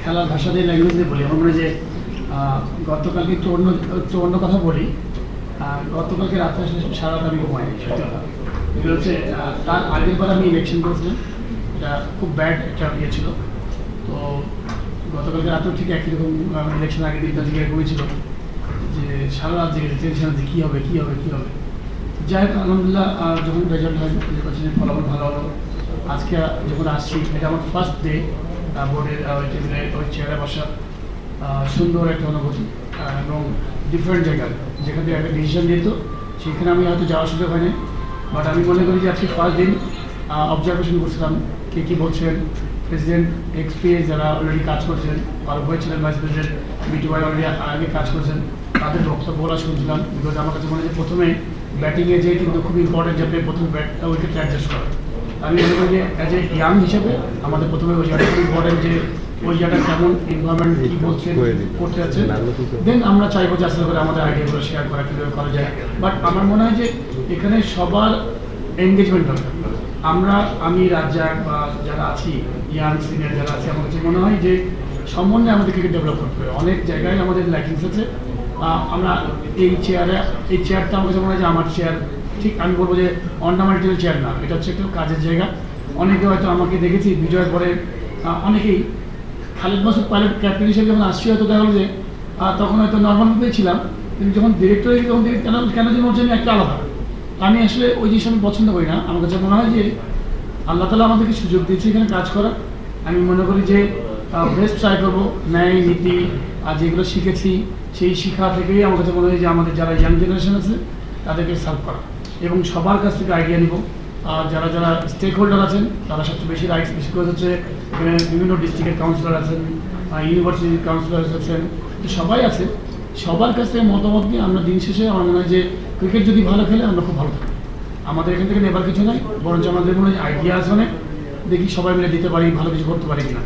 খেলার ভাষা দিয়ে ল্যাঙ্গুয়েজ দিয়ে বলি। আমার মনে হয় যে গতকালকে একটু অন্য কথা বলি। গতকালকে রাত্রে সারা রাত আমি ঘুমাইনি, সত্যি কথা। এগুলো হচ্ছে তার আগের বার আমি ইলেকশন করেছিলাম, এটা খুব ব্যাড একটা ইয়ে ছিল। তো গতকালকে রাতেও ঠিক একই রকম ইলেকশন আগের দিনটা থেকে ঘুমিয়েছিল যে সারা রাত জেগে টেনশন যে কী হবে। যাই হোক, আলহামদুলিল্লাহ যখন রেজাল্ট হয় নির্বাচনের ফলাফল ভালো হলো। আজকে যখন আসছি, এটা আমার ফার্স্ট ডে বোর্ডের ওই টেবিলে ওই চেয়ারে বসা। সুন্দর একটা অনুভূতি এবং ডিফারেন্ট জায়গায় যেখান থেকে একটা ডিসিশন দিত সেখানে আমি হয়তো যাওয়ার সুযোগ হয়নি। বাট আমি মনে করি যে আজকে ফার্স্ট দিন অবজারভেশন করছিলাম কে কী বলছেন। প্রেসিডেন্ট এক্সপি যারা অলরেডি কাজ করছেন, ফারুক ভাই ছিলেন ভাইস প্রেসিডেন্ট, বিটু ভাই অলরেডি আগে কাজ করছেন, তাদের বক্তব্যগুলো শুনছিলাম। বিকজ আমার কাছে মনে হয় প্রথমে ব্যাটিংয়ে যে কিন্তু খুব ইম্পর্টেন্ট যাবে প্রথম উইকেটটা অ্যাডজাস্ট করা। আমি মনে করি যে অ্যাজ এ ইয়াং হিসেবে আমাদের প্রথমে ওই জায়গাটা খুব ইম্পর্টেন্ট যে ওই জায়গাটা কেমন এনভায়রনমেন্ট কী বলছে করতে যাচ্ছে, দেন আমরা চাইবো যে আসলে করে আমাদের আইডিয়াগুলো শেয়ার করা কীভাবে করা যায়। বাট আমার মনে হয় যে এখানে সবার এনগেজমেন্ট দরকার। আমি রাজ্জাক বা যারা আছি, ইয়াং সিনিয়র যারা আছে, আমার কাছে মনে হয় যে সম্বন্ধে আমাদের ক্রিকেট ডেভেলপ করতে হবে। অনেক জায়গায় আমাদের ল্যাকিংস আছে। আমরা এই চেয়ারটা আমার কাছে মনে হয় যে আমার চেয়ার ঠিক আমি বলবো যে অর্নামেন্টাল চেয়ার না, এটা হচ্ছে একটা কাজের জায়গা। অনেকে হয়তো আমাকে দেখেছি বিজয়ের পরে অনেকেই খালিদ মাসুদ পাইলট ক্যাপ্টেন হিসেবে যখন আসছি হয়তো দেখা গেলো যে তখন হয়তো নর্মালভাবেই ছিলাম, কিন্তু যখন ডিরেক্টর তখন কেন যেন হচ্ছে একটা আলাদা। আমি আসলে ওই জিনিস আমি পছন্দ করি না। আমার কাছে মনে হয় যে আল্লাহ তালা আমাদেরকে সুযোগ দিয়েছে এখানে কাজ করার। আমি মনে করি যে বেস্ট ট্রাই করবো, ন্যায় নীতি আর যেগুলো শিখেছি সেই শিক্ষা থেকেই আমার কাছে মনে হয় যে আমাদের যারা ইয়াং জেনারেশন আছে তাদেরকে সার্ভ করা এবং সবার কাছ থেকে আইডিয়া নিব। আর যারা স্টেক হোল্ডার আছেন তারা সবচেয়ে বেশি রাইটস বেশি করে হচ্ছে এখানে বিভিন্ন ডিস্ট্রিক্টের কাউন্সিলর আছেন, ইউনিভার্সিটির কাউন্সিলর আছেন, সবাই আছে। সবার কাছ থেকে মতামত নিয়ে আমরা দিন শেষে আমার মনে হয় যে ক্রিকেট যদি ভালো খেলে আমরা খুব ভালো থাকি। আমাদের এখান থেকে নেবার কিছু নাই, বরঞ্চ আমাদের মনে হয় আইডিয়া আছে অনেক, দেখি সবাই মিলে দিতে পারি, ভালো কিছু করতে পারি কিনা।